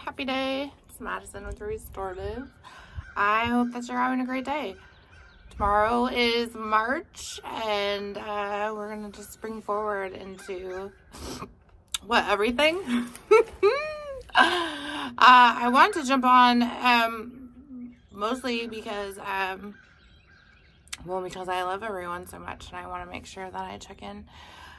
happy day. It's Madison with Restorative. I hope that you're having a great day. Tomorrow is March, and we're gonna just spring forward into everything. I want to jump on mostly because because I love everyone so much, and I want to make sure that I check in.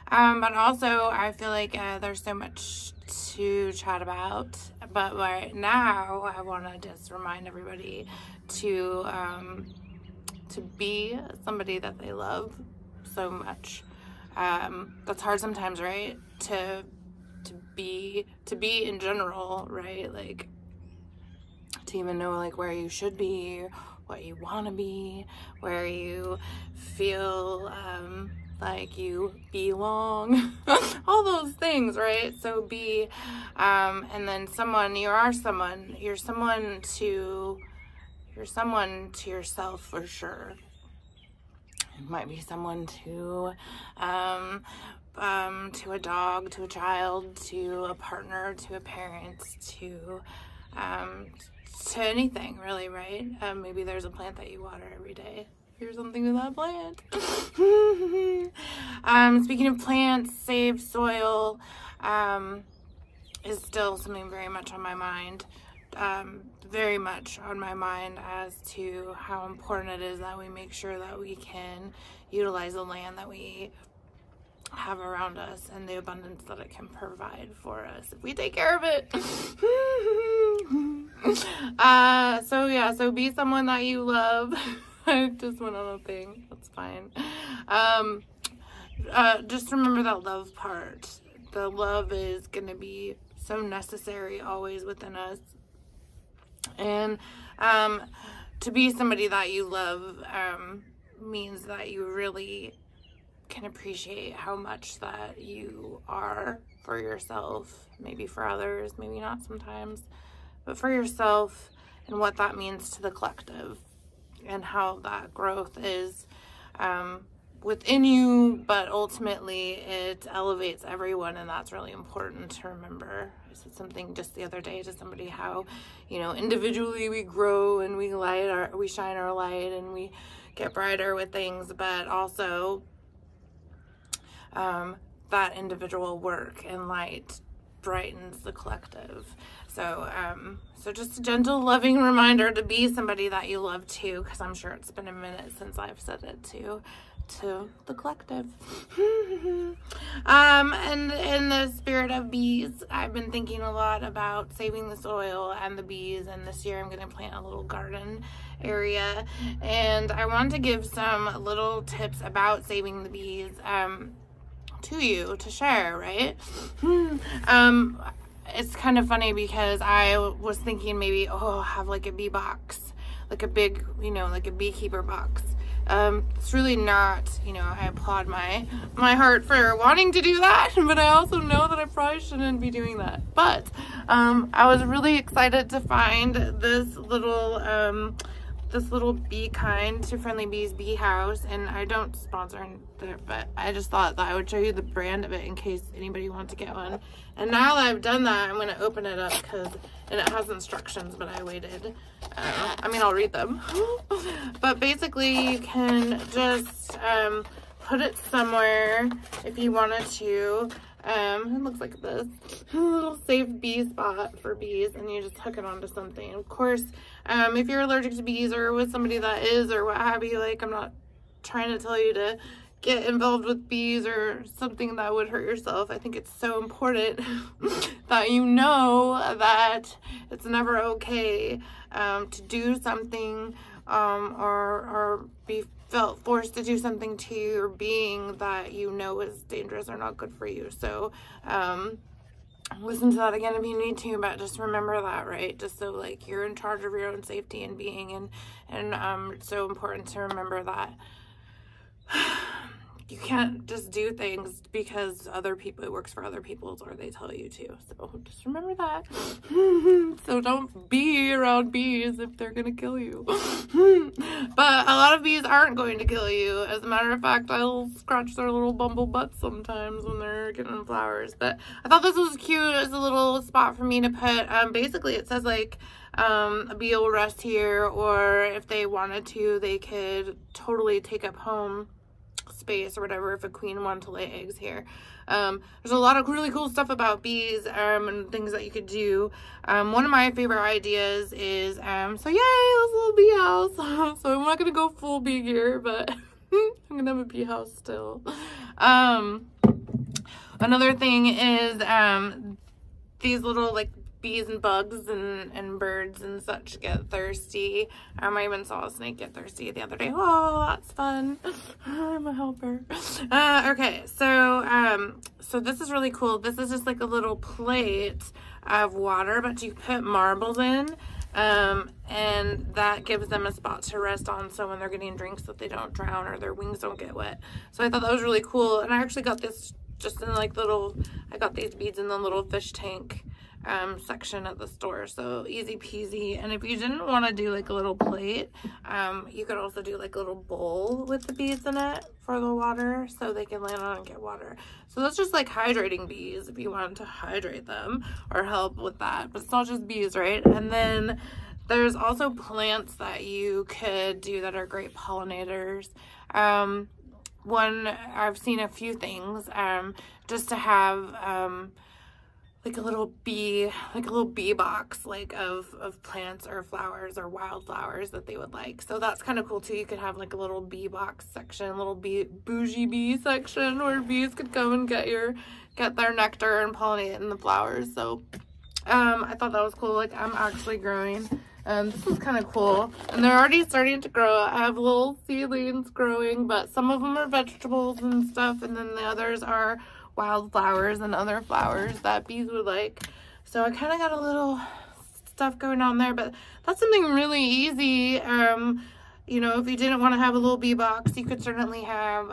But also, I feel like there's so much to chat about. But right now, I want to just remind everybody to be somebody that they love so much. That's hard sometimes, right? To be in general, right? Like, to even know like where you should be, what you want to be, where you feel like you belong, all those things, right? So be, and then you're someone to yourself for sure. It might be someone to a dog, to a child, to a partner, to a parent, to anything really, right? Maybe there's a plant that you water every day. Here's something to that plant. Speaking of plants, save soil is still something very much on my mind. Very much on my mind as to how important it is that we make sure that we can utilize the land that we have around us and the abundance that it can provide for us if we take care of it. So be someone that you love. I just went on a thing. That's fine. Just remember that love part. The love is going to be so necessary always within us. And to be somebody that you love means that you really can appreciate how much that you are for yourself, maybe for others, maybe not sometimes, but for yourself, and what that means to the collective, and how that growth is within you, but ultimately it elevates everyone, and that's really important to remember. I said something just the other day to somebody how, individually we grow and we shine our light and we get brighter with things, but also that individual work and light brightens the collective. So just a gentle, loving reminder to be somebody that you love too, because I'm sure it's been a minute since I've said it to the collective. And in the spirit of bees, I've been thinking a lot about saving the soil and the bees, and this year I'm going to plant a little garden area, and I want to give some little tips about saving the bees to you to share, right? It's kind of funny because I was thinking maybe, have like a bee box, like a big, like a beekeeper box. It's really not, I applaud my heart for wanting to do that, but I also know that I probably shouldn't be doing that. But I was really excited to find this little bee kind, To Friendly Bees bee house, and I don't sponsor it, but I just thought that I would show you the brand of it in case anybody wants to get one. And now that I've done that, I'm going to open it up and it has instructions, but I waited. I'll read them. But basically you can just put it somewhere if you wanted to. It looks like this, a little safe bee spot for bees, and you just hook it onto something. Of course, if you're allergic to bees or with somebody that is or what have you, like, I'm not trying to tell you to get involved with bees or something that would hurt yourself. I think it's so important that you know that it's never okay to do something or be felt forced to do something to your being that is dangerous or not good for you. So listen to that again if you need to, but just remember that, right? Just so like you're in charge of your own safety and being, and it's so important to remember that you can't just do things because other people, it works for other people or they tell you to. So just remember that. So don't be around bees if they're gonna kill you. But a lot of bees aren't going to kill you. As a matter of fact, I'll scratch their little bumble butts sometimes when they're getting flowers. But I thought this was cute as a little spot for me to put. Basically it says like a bee will rest here, or if they wanted to, they could totally take up home space or whatever if a queen wanted to lay eggs here. There's a lot of really cool stuff about bees and things that you could do. One of my favorite ideas is so yay, this little bee house. So I'm not gonna go full bee gear, but I'm gonna have a bee house still. Another thing is these little like bees and bugs and birds and such get thirsty. I even saw a snake get thirsty the other day. Oh, that's fun. I'm a helper. Okay, so so this is really cool. This is just like a little plate of water, but you put marbles in, and that gives them a spot to rest on, so when they're getting drinks that they don't drown or their wings don't get wet. So I thought that was really cool, and I actually got this just in like little, I got these beads in the little fish tank section at the store, so easy peasy. And if you didn't want to do like a little plate, you could also do like a little bowl with the bees in it for the water, so they can land on and get water. So that's just like hydrating bees if you wanted to hydrate them or help with that, but it's not just bees, right? And then there's also plants that you could do that are great pollinators. One, I've seen a few things just to have like a little bee box like of plants or flowers or wildflowers that they would like. So that's kind of cool too. You could have like a little bee box section, a little bougie bee section where bees could come and get their nectar and pollinate in the flowers. So I thought that was cool. Like I'm actually growing. This is kind of cool, and they're already starting to grow. I have little seedlings growing, but some of them are vegetables and stuff, and then the others are wildflowers and other flowers that bees would like. So I kind of got a little stuff going on there, but that's something really easy. You know, if you didn't want to have a little bee box, you could certainly have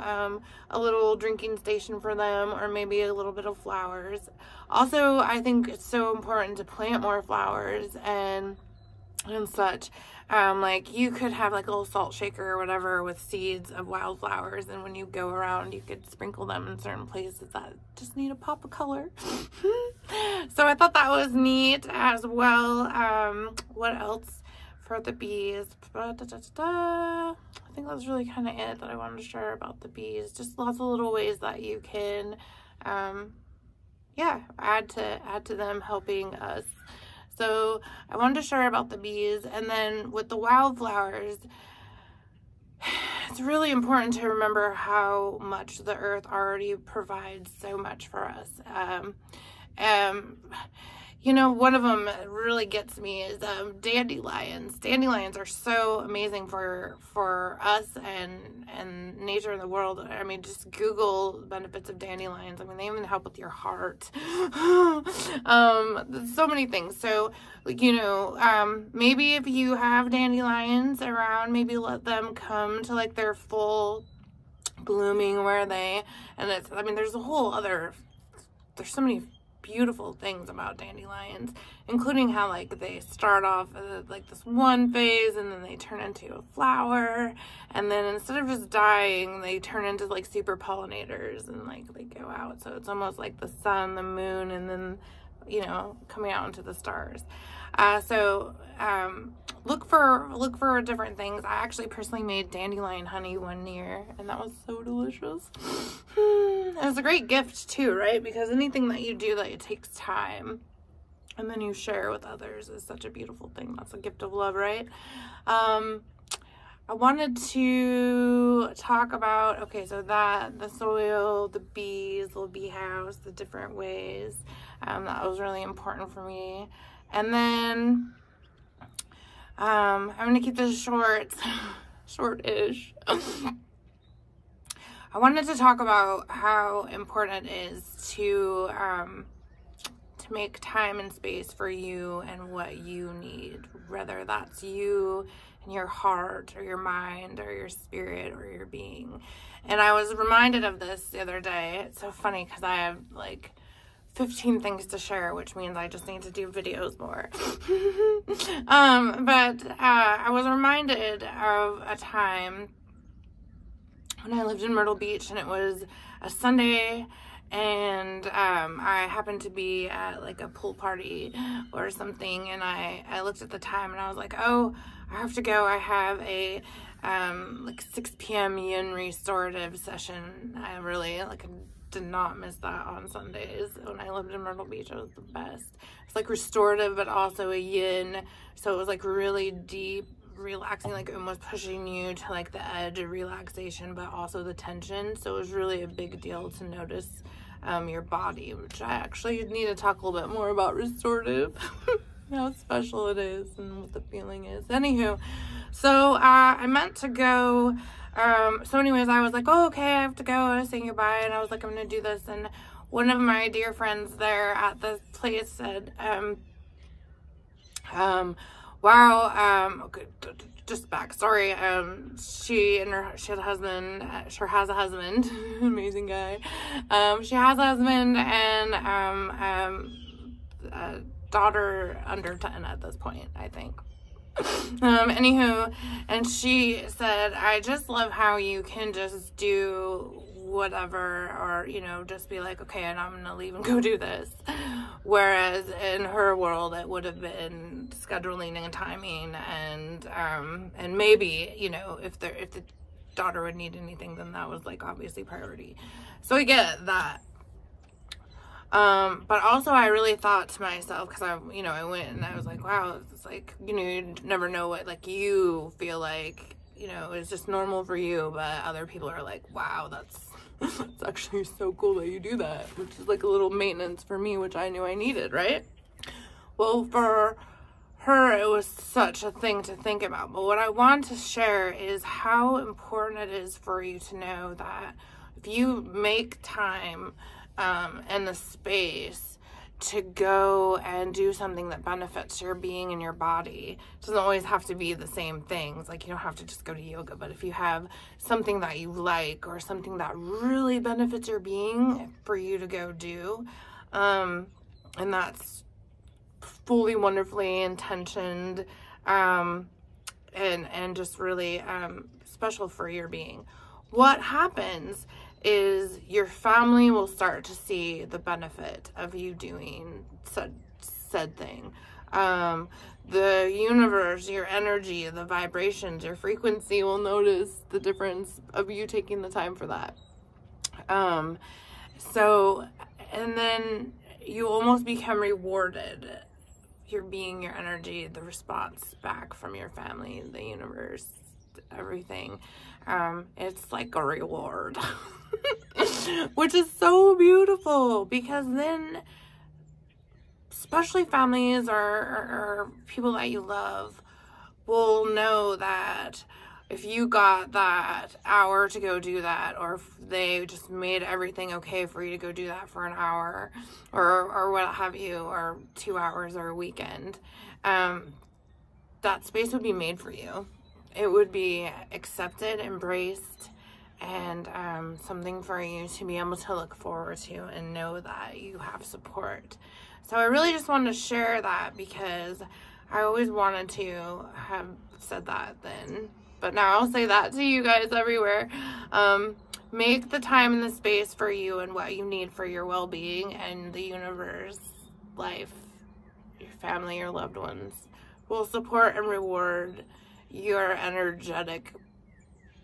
a little drinking station for them, or maybe a little bit of flowers. Also, I think it's so important to plant more flowers and such. Like you could have like a little salt shaker or whatever with seeds of wildflowers, and when you go around you could sprinkle them in certain places that just need a pop of color. So I thought that was neat as well. What else for the bees? I think that's really kind of it that I wanted to share about the bees. Just lots of little ways that you can yeah, add to them helping us. So I wanted to share about the bees. And then with the wildflowers, it's really important to remember how much the earth already provides so much for us. You know, one of them really gets me is dandelions. Dandelions are so amazing for us and nature in the world. I mean, just Google benefits of dandelions. I mean, they even help with your heart. So many things. So, you know, maybe if you have dandelions around, maybe let them come to like their full blooming and it's, I mean, there's so many beautiful things about dandelions, including how like they start off like this one phase and then they turn into a flower, and then instead of just dying they turn into like super pollinators and like they go out. So it's almost like the sun, the moon, and then, you know, coming out into the stars. Look for different things. I actually personally made dandelion honey one year, and that was so delicious. It was a great gift too, right? Because anything that you do that it takes time and then you share with others is such a beautiful thing. That's a gift of love, right? I wanted to talk about, okay, so that, the soil, the bees, the bee house, the different ways. That was really important for me. And then I'm going to keep this short-ish. I wanted to talk about how important it is to make time and space for you and what you need, whether that's you in your heart or your mind or your spirit or your being. And I was reminded of this the other day. It's so funny because I have like 15 things to share, which means I just need to do videos more. But I was reminded of a time when I lived in Myrtle Beach, and it was a Sunday, and I happened to be at like a pool party or something, and I looked at the time and I was like, oh, I have to go. I have a like 6 p.m. yin restorative session. I really did not miss that on Sundays. When I lived in Myrtle Beach, it was the best. It's like restorative, but also a yin. So it was like really deep, relaxing, like almost pushing you to like the edge of relaxation, but also the tension. So it was really a big deal to notice your body, which I actually need to talk a little bit more about restorative. How special it is and what the feeling is. Anywho, so I meant to go. So anyways, I was like, oh, okay, I have to go. I was saying goodbye, and I was like, I'm going to do this. And one of my dear friends there at the place said, wow, just backstory. She has a husband, amazing guy. She has a husband and, a daughter under 10 at this point, I think. Anywho, and she said, I just love how you can just do whatever, or, you know, just be like, okay, and I'm gonna leave and go do this. Whereas in her world, it would have been scheduling and timing, and maybe, you know, if the daughter would need anything, then that was like obviously priority. So I get that. But also I really thought to myself, because I went and I was like, wow, it's like, you know, you never know what like you feel like, you know, it's just normal for you, but other people are like, wow, that's actually so cool that you do that, which is like a little maintenance for me, which I knew I needed, right? Well, for her, it was such a thing to think about. But what I want to share is how important it is for you to know that if you make time and the space to go and do something that benefits your being and your body. It doesn't always have to be the same things. Like, you don't have to just go to yoga, but if you have something that you like or something that really benefits your being for you to go do, and that's fully wonderfully intentioned, and just really special for your being. What happens is your family will start to see the benefit of you doing said thing. The universe, your energy, the vibrations, your frequency will notice the difference of you taking the time for that. So, and then you almost become rewarded. Your being, your energy, the response back from your family, the universe, everything. It's like a reward. Which is so beautiful, because then, especially families or people that you love will know that if you got that hour to go do that, or if they just made everything okay for you to go do that for an hour or what have you, or 2 hours or a weekend, that space would be made for you. It would be accepted, embraced, and something for you to be able to look forward to and know that you have support. So I really just wanted to share that, because I always wanted to have said that then, but now I'll say that to you guys everywhere. Make the time and the space for you and what you need for your well-being, and the universe, life, your family, your loved ones will support and reward your energetic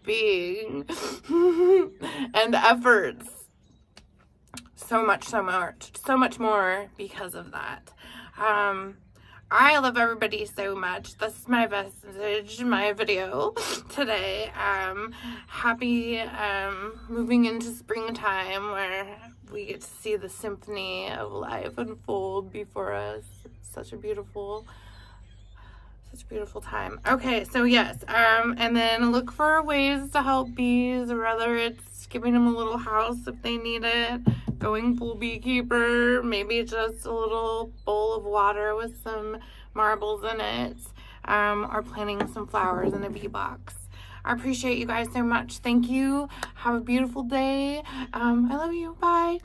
being and efforts so much more because of that. I love everybody so much. This is my message, my video today. Happy moving into springtime, where we get to see the symphony of life unfold before us. It's such a beautiful time. Okay, so yes, and then look for ways to help bees, whether it's giving them a little house if they need it, going full beekeeper, maybe just a little bowl of water with some marbles in it. or planting some flowers in a bee box. I appreciate you guys so much. Thank you. Have a beautiful day. I love you. Bye.